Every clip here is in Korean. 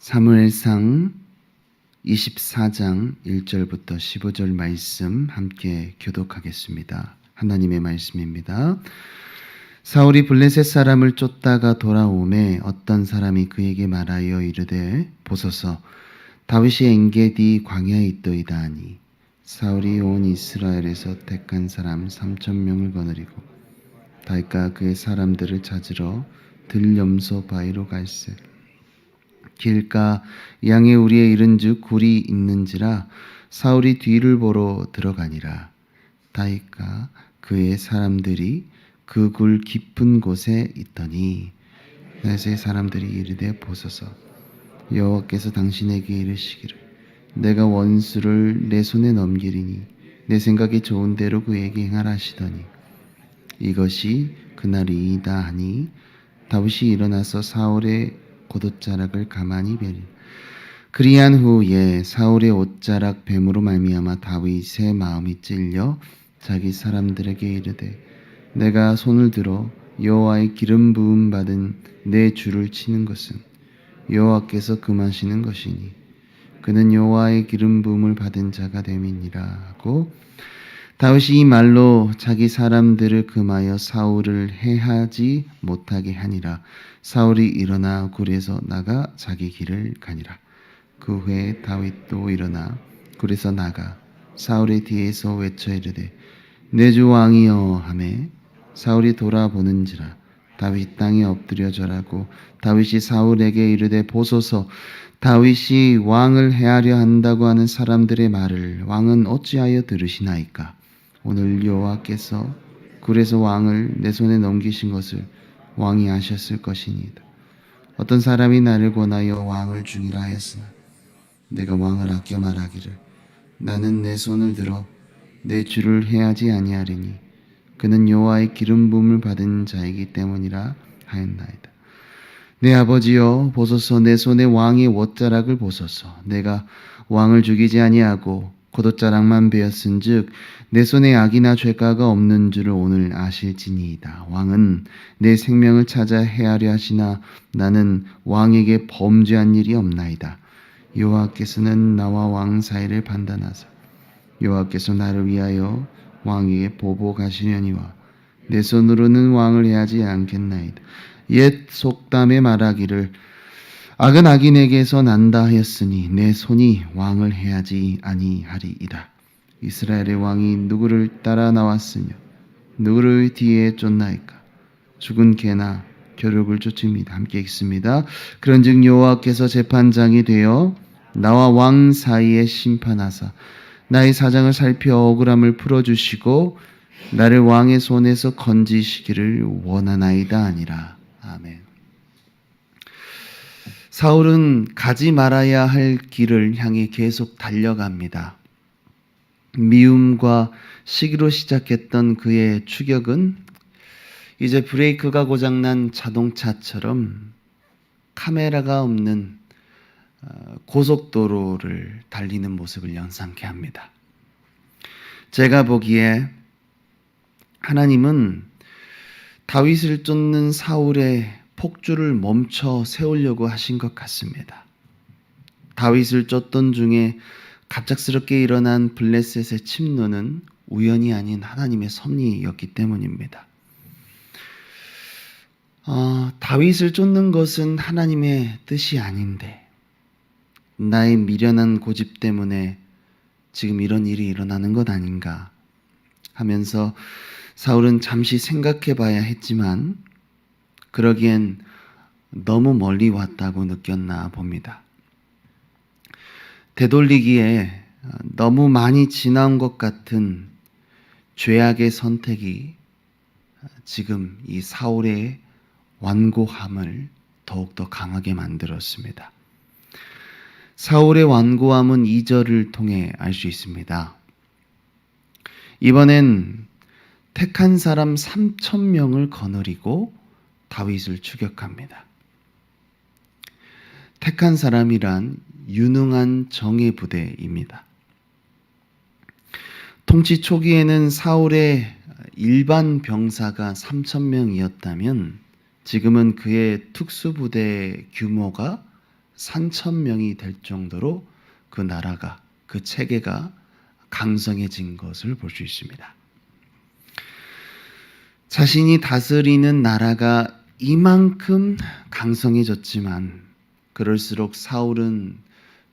사무엘상 24장 1절부터 15절 말씀 함께 교독하겠습니다. 하나님의 말씀입니다. 사울이 블레셋 사람을 쫓다가 돌아오매 어떤 사람이 그에게 말하여 이르되 보소서 다윗이 엔게디 광야에 있더이다 하니 사울이 온 이스라엘에서 택한 사람 3,000명을 거느리고 다윗과 그의 사람들을 찾으러 들염소 바위로 갈새 길가 양의 우리에 이른즉 굴이 있는지라 사울이 뒤를 보러 들어가니라. 다윗과 그의 사람들이 그 굴 깊은 곳에 있더니 다윗의 사람들이 이르되 보소서 여호와께서 당신에게 이르시기를 내가 원수를 내 손에 넘기리니 내 생각이 좋은 대로 그에게 행하라 하시더니 이것이 그날이이다 하니 다윗이 일어나서 사울의 겉옷자락을 가만히 베리 그리한 후에 사울의 옷자락 뱀으로 말미암아 다윗의 마음이 찔려 자기 사람들에게 이르되 내가 손을 들어 여호와의 기름 부음 받은 내 주를 치는 것은 여호와께서 금하시는 것이니 그는 여호와의 기름 부음을 받은 자가 됨이니라 하고 다윗이 이 말로 자기 사람들을 금하여 사울을 해하지 못하게 하니라. 사울이 일어나 굴에서 나가 자기 길을 가니라. 그 후에 다윗도 일어나 굴에서 나가 사울의 뒤에서 외쳐 이르되 내 주 왕이여 하매 사울이 돌아보는지라 다윗 땅에 엎드려 절하고 다윗이 사울에게 이르되 보소서 다윗이 왕을 해하려 한다고 하는 사람들의 말을 왕은 어찌하여 들으시나이까? 오늘 여호와께서 굴에서 왕을 내 손에 넘기신 것을 왕이 아셨을 것이니이다. 어떤 사람이 나를 권하여 왕을 죽이라 하였으나 내가 왕을 아껴 말하기를 나는 내 손을 들어 내 주를 해하지 아니하리니 그는 여호와의 기름 부음을 받은 자이기 때문이라 하였나이다. 내 아버지여 보소서 내 손에 왕의 옷자락을 보소서 내가 왕을 죽이지 아니하고 겉옷자락만 베었은즉 내 손에 악이나 죄가가 없는 줄을 오늘 아실지니이다. 왕은 내 생명을 찾아 해하려 하시나 나는 왕에게 범죄한 일이 없나이다. 여호와께서는 나와 왕 사이를 판단하사 여호와께서 나를 위하여 왕에게 보복하시려니와 내 손으로는 왕을 해하지 않겠나이다. 옛 속담에 말하기를 악은 악인에게서 난다 하였으니 내 손이 왕을 해하지 아니하리이다. 이스라엘의 왕이 누구를 따라 나왔으며 누구를 뒤에 쫓나이까? 죽은 개나 겨룩을 쫓습니다. 함께 읽습니다. 그런즉 여호와께서 재판장이 되어 나와 왕 사이에 심판하사 나의 사장을 살펴 억울함을 풀어주시고 나를 왕의 손에서 건지시기를 원하나이다 아니라. 아멘. 사울은 가지 말아야 할 길을 향해 계속 달려갑니다. 미움과 시기로 시작했던 그의 추격은 이제 브레이크가 고장난 자동차처럼 카메라가 없는 고속도로를 달리는 모습을 연상케 합니다. 제가 보기에 하나님은 다윗을 쫓는 사울의 폭주를 멈춰 세우려고 하신 것 같습니다. 다윗을 쫓던 중에 갑작스럽게 일어난 블레셋의 침노는 우연이 아닌 하나님의 섭리였기 때문입니다. 다윗을 쫓는 것은 하나님의 뜻이 아닌데 나의 미련한 고집 때문에 지금 이런 일이 일어나는 것 아닌가 하면서 사울은 잠시 생각해 봐야 했지만 그러기엔 너무 멀리 왔다고 느꼈나 봅니다. 되돌리기에 너무 많이 지나온 것 같은 죄악의 선택이 지금 이 사울의 완고함을 더욱더 강하게 만들었습니다. 사울의 완고함은 2절을 통해 알 수 있습니다. 이번엔 택한 사람 3,000명을 거느리고 다윗을 추격합니다. 택한 사람이란 유능한 정예 부대입니다. 통치 초기에는 사울의 일반 병사가 3,000명이었다면 지금은 그의 특수부대 규모가 3,000명이 될 정도로 그 나라가, 그 체계가 강성해진 것을 볼 수 있습니다. 자신이 다스리는 나라가 이만큼 강성해졌지만 그럴수록 사울은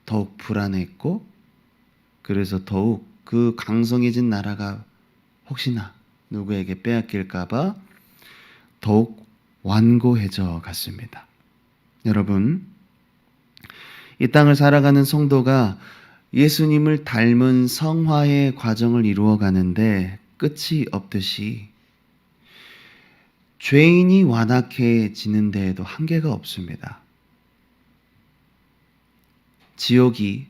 더욱 불안했고, 그래서 더욱 그 강성해진 나라가 혹시나 누구에게 빼앗길까봐 더욱 완고해져 갔습니다. 여러분, 이 땅을 살아가는 성도가 예수님을 닮은 성화의 과정을 이루어가는데 끝이 없듯이 죄인이 완악해지는 데에도 한계가 없습니다. 지옥이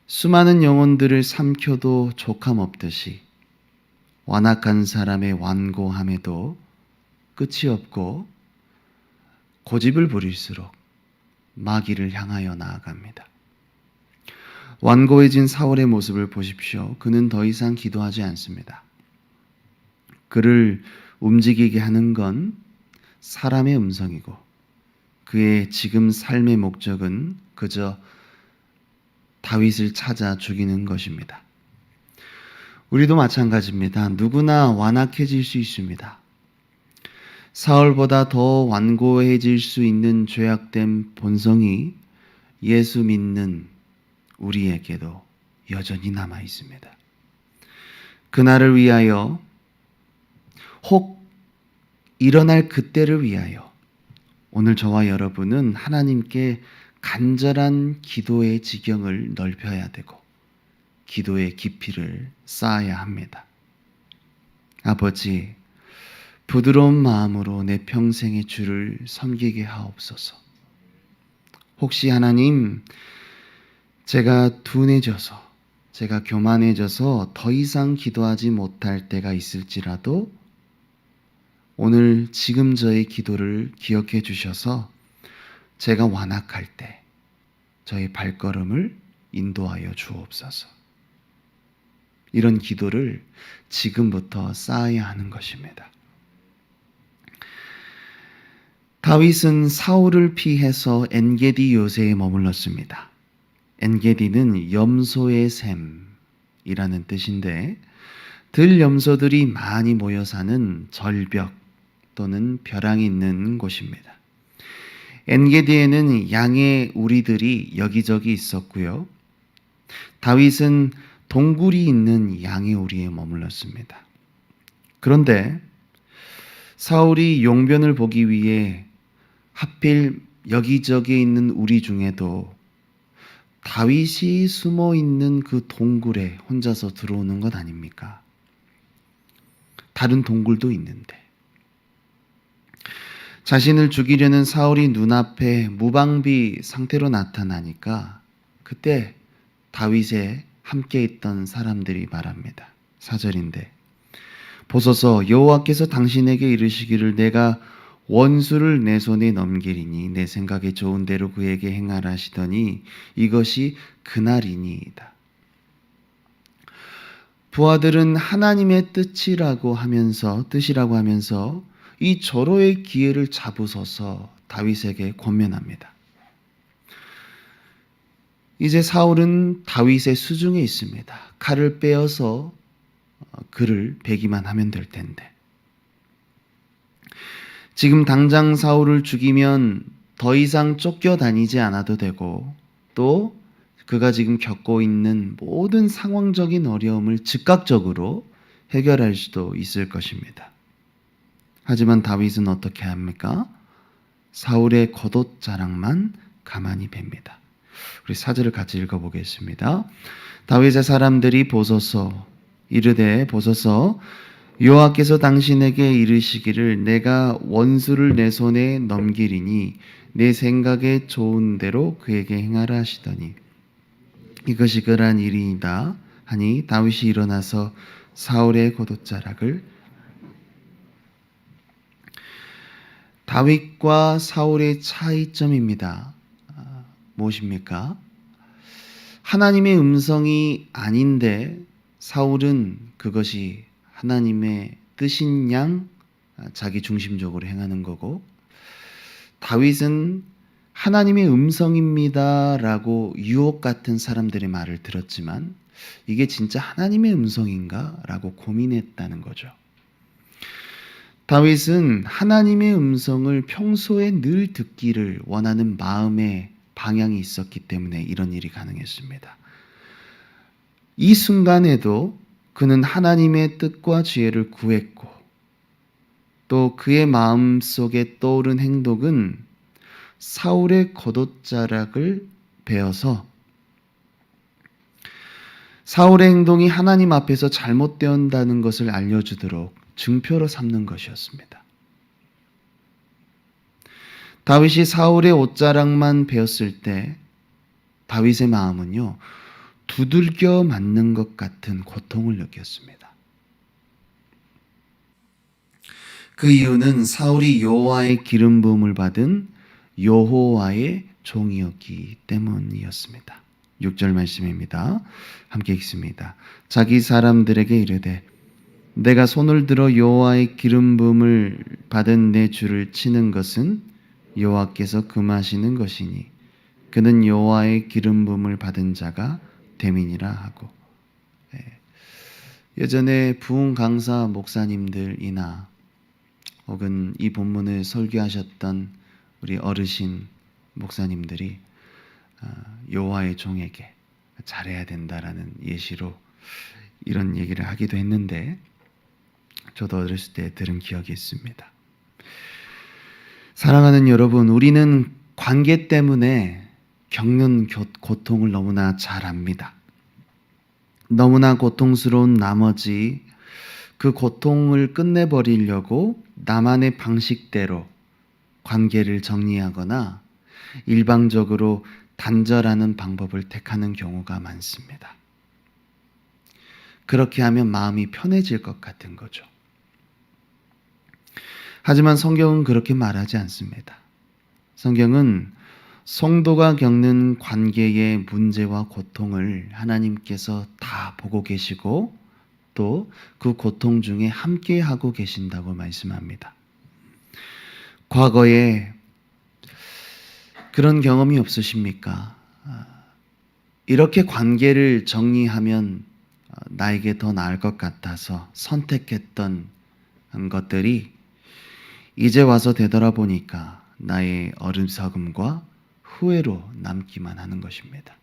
수많은 영혼들을 삼켜도 족함 없듯이 완악한 사람의 완고함에도 끝이 없고 고집을 부릴수록 마귀를 향하여 나아갑니다. 완고해진 사울의 모습을 보십시오. 그는 더 이상 기도하지 않습니다. 그를 움직이게 하는 건 사람의 음성이고 그의 지금 삶의 목적은 그저 다윗을 찾아 죽이는 것입니다. 우리도 마찬가지입니다. 누구나 완악해질 수 있습니다. 사울보다 더 완고해질 수 있는 죄악된 본성이 예수 믿는 우리에게도 여전히 남아 있습니다. 그날을 위하여, 혹 일어날 그때를 위하여 오늘 저와 여러분은 하나님께 간절한 기도의 지경을 넓혀야 되고 기도의 깊이를 쌓아야 합니다. 아버지, 부드러운 마음으로 내 평생의 주를 섬기게 하옵소서. 혹시 하나님, 제가 둔해져서, 제가 교만해져서 더 이상 기도하지 못할 때가 있을지라도 오늘 지금 저의 기도를 기억해 주셔서 제가 완악할 때 저의 발걸음을 인도하여 주옵소서. 이런 기도를 지금부터 쌓아야 하는 것입니다. 다윗은 사울을 피해서 엔게디 요새에 머물렀습니다. 엔게디는 염소의 샘이라는 뜻인데 들염소들이 많이 모여 사는 절벽 또는 벼랑이 있는 곳입니다. 엔게디에는 양의 우리들이 여기저기 있었고요. 다윗은 동굴이 있는 양의 우리에 머물렀습니다. 그런데 사울이 용변을 보기 위해 하필 여기저기 있는 우리 중에도 다윗이 숨어 있는 그 동굴에 혼자서 들어오는 것 아닙니까? 다른 동굴도 있는데. 자신을 죽이려는 사울이 눈앞에 무방비 상태로 나타나니까 그때 다윗에 함께 있던 사람들이 말합니다. 4절인데 보소서, 여호와께서 당신에게 이르시기를 내가 원수를 내 손에 넘기리니 내 생각에 좋은 대로 그에게 행하라 하시더니 이것이 그날이니이다. 부하들은 하나님의 뜻이라고 하면서 이 절호의 기회를 잡으소서 다윗에게 권면합니다. 이제 사울은 다윗의 수중에 있습니다. 칼을 빼어서 그를 베기만 하면 될 텐데. 지금 당장 사울을 죽이면 더 이상 쫓겨다니지 않아도 되고 또 그가 지금 겪고 있는 모든 상황적인 어려움을 즉각적으로 해결할 수도 있을 것입니다. 하지만 다윗은 어떻게 합니까? 사울의 겉옷 자락만 가만히 봅니다. 우리 4절을 같이 읽어보겠습니다. 다윗의 사람들이 보소서, 이르되 보소서, 여호와께서 당신에게 이르시기를 내가 원수를 내 손에 넘기리니 내 생각에 좋은 대로 그에게 행하라 하시더니 이것이 그러한 일이니이다 하니 다윗이 일어나서 사울의 겉옷자락을. 다윗과 사울의 차이점입니다. 무엇입니까? 하나님의 음성이 아닌데 사울은 그것이 하나님의 뜻인 양 자기 중심적으로 행하는 거고, 다윗은 하나님의 음성입니다라고 유혹 같은 사람들의 말을 들었지만 이게 진짜 하나님의 음성인가라고 고민했다는 거죠. 다윗은 하나님의 음성을 평소에 늘 듣기를 원하는 마음의 방향이 있었기 때문에 이런 일이 가능했습니다. 이 순간에도 그는 하나님의 뜻과 지혜를 구했고 또 그의 마음속에 떠오른 행동은 사울의 겉옷자락을 베어서 사울의 행동이 하나님 앞에서 잘못되었다는 것을 알려주도록 증표로 삼는 것이었습니다. 다윗이 사울의 옷자락만 베었을 때 다윗의 마음은요, 두들겨 맞는 것 같은 고통을 느꼈습니다. 그 이유는 사울이 여호와의 기름 부음을 받은 여호와의 종이었기 때문이었습니다. 6절 말씀입니다. 함께 읽습니다. 자기 사람들에게 이르되 내가 손을 들어 여호와의 기름 부음을 받은 내 주를 치는 것은 여호와께서 금하시는 것이니 그는 여호와의 기름 부음을 받은 자가 됨이니라 하고. 예전에 부흥 강사 목사님들이나 혹은 이 본문을 설교하셨던 우리 어르신 목사님들이 여호와의 종에게 잘해야 된다라는 예시로 이런 얘기를 하기도 했는데 저도 어렸을 때 들은 기억이 있습니다. 사랑하는 여러분, 우리는 관계 때문에 겪는 고통을 너무나 잘 압니다. 너무나 고통스러운 나머지 그 고통을 끝내버리려고 나만의 방식대로 관계를 정리하거나 일방적으로 단절하는 방법을 택하는 경우가 많습니다. 그렇게 하면 마음이 편해질 것 같은 거죠. 하지만 성경은 그렇게 말하지 않습니다. 성경은 성도가 겪는 관계의 문제와 고통을 하나님께서 다 보고 계시고 또 그 고통 중에 함께 하고 계신다고 말씀합니다. 과거에 그런 경험이 없으십니까? 이렇게 관계를 정리하면 나에게 더 나을 것 같아서 선택했던 것들이 이제 와서 되돌아보니까 나의 어리석음과 후회로 남기만 하는 것입니다.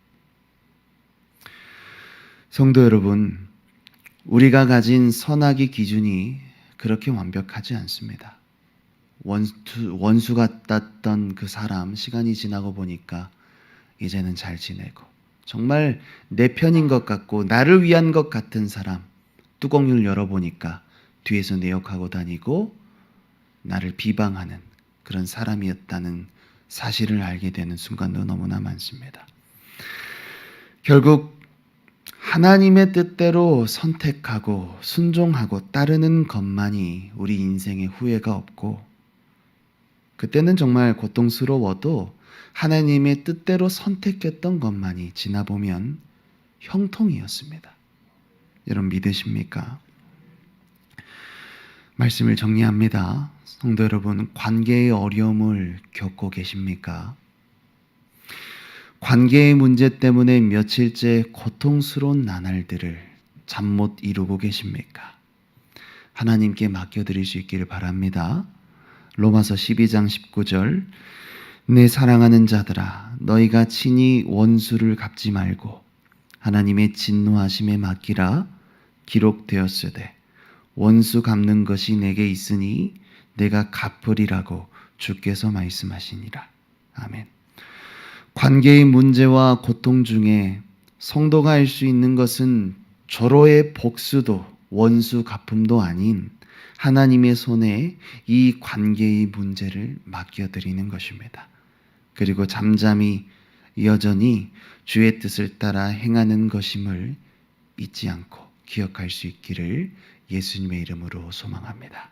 성도 여러분, 우리가 가진 선악의 기준이 그렇게 완벽하지 않습니다. 원수 같았던 그 사람, 시간이 지나고 보니까 이제는 잘 지내고 정말 내 편인 것 같고 나를 위한 것 같은 사람, 뚜껑을 열어보니까 뒤에서 내 욕하고 다니고 나를 비방하는 그런 사람이었다는 사실을 알게 되는 순간도 너무나 많습니다. 결국 하나님의 뜻대로 선택하고 순종하고 따르는 것만이 우리 인생에 후회가 없고 그때는 정말 고통스러워도 하나님의 뜻대로 선택했던 것만이 지나보면 형통이었습니다. 여러분 믿으십니까? 말씀을 정리합니다. 성도 여러분, 관계의 어려움을 겪고 계십니까? 관계의 문제 때문에 며칠째 고통스러운 나날들을 잠 못 이루고 계십니까? 하나님께 맡겨드릴 수 있기를 바랍니다. 로마서 12장 19절 내 사랑하는 자들아 너희가 친히 원수를 갚지 말고 하나님의 진노하심에 맡기라 기록되었으되 원수 갚는 것이 내게 있으니 내가 갚으리라고 주께서 말씀하시니라. 아멘. 관계의 문제와 고통 중에 성도가 할 수 있는 것은 절호의 복수도 원수 갚음도 아닌 하나님의 손에 이 관계의 문제를 맡겨드리는 것입니다. 그리고 잠잠히 여전히 주의 뜻을 따라 행하는 것임을 잊지 않고 기억할 수 있기를 예수님의 이름으로 소망합니다.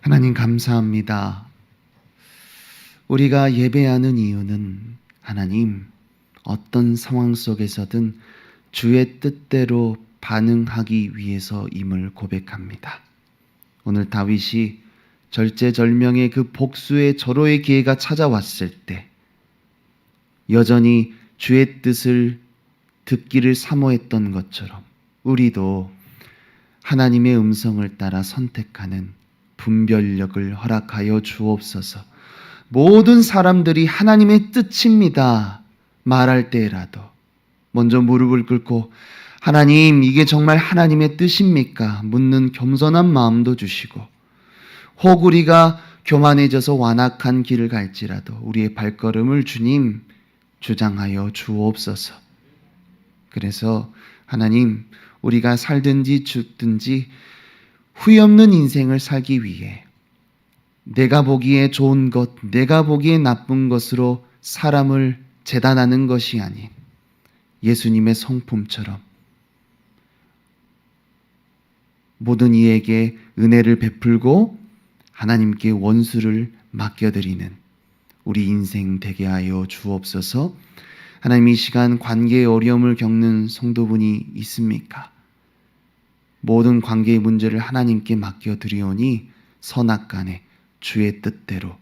하나님 감사합니다. 우리가 예배하는 이유는 하나님 어떤 상황 속에서든 주의 뜻대로 반응하기 위해서임을 고백합니다. 오늘 다윗이 절제절명의 그 복수의 절호의 기회가 찾아왔을 때 여전히 주의 뜻을 듣기를 사모했던 것처럼 우리도 하나님의 음성을 따라 선택하는 분별력을 허락하여 주옵소서. 모든 사람들이 하나님의 뜻입니다 말할 때라도 먼저 무릎을 꿇고 하나님, 이게 정말 하나님의 뜻입니까? 묻는 겸손한 마음도 주시고, 혹 우리가 교만해져서 완악한 길을 갈지라도 우리의 발걸음을 주님 주장하여 주옵소서. 그래서 하나님, 우리가 살든지 죽든지 후회 없는 인생을 살기 위해 내가 보기에 좋은 것, 내가 보기에 나쁜 것으로 사람을 재단하는 것이 아닌 예수님의 성품처럼 모든 이에게 은혜를 베풀고 하나님께 원수를 맡겨드리는 우리 인생 되게 하여 주옵소서. 하나님, 이 시간 관계의 어려움을 겪는 성도분이 있습니까? 모든 관계의 문제를 하나님께 맡겨드리오니 선악간에 주의 뜻대로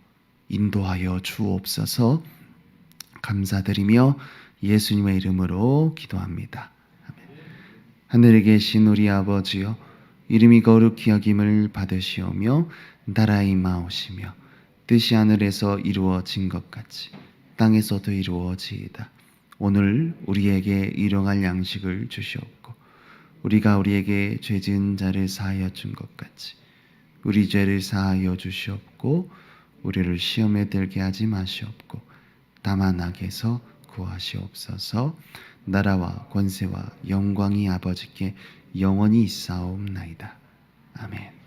인도하여 주옵소서. 감사드리며 예수님의 이름으로 기도합니다. 아멘. 하늘에 계신 우리 아버지여, 이름이 거룩히 여김을 받으시오며 나라의 임하오시며 뜻이 하늘에서 이루어진 것 같이 땅에서도 이루어지이다. 오늘 우리에게 일용할 양식을 주시옵고 우리가 우리에게 죄 지은 자를 사하여 준 것 같이 우리 죄를 사하여 주시옵고 우리를 시험에 들게 하지 마시옵고 다만 악에서 구하시옵소서. 나라와 권세와 영광이 아버지께 영원히 있사옵나이다. 아멘.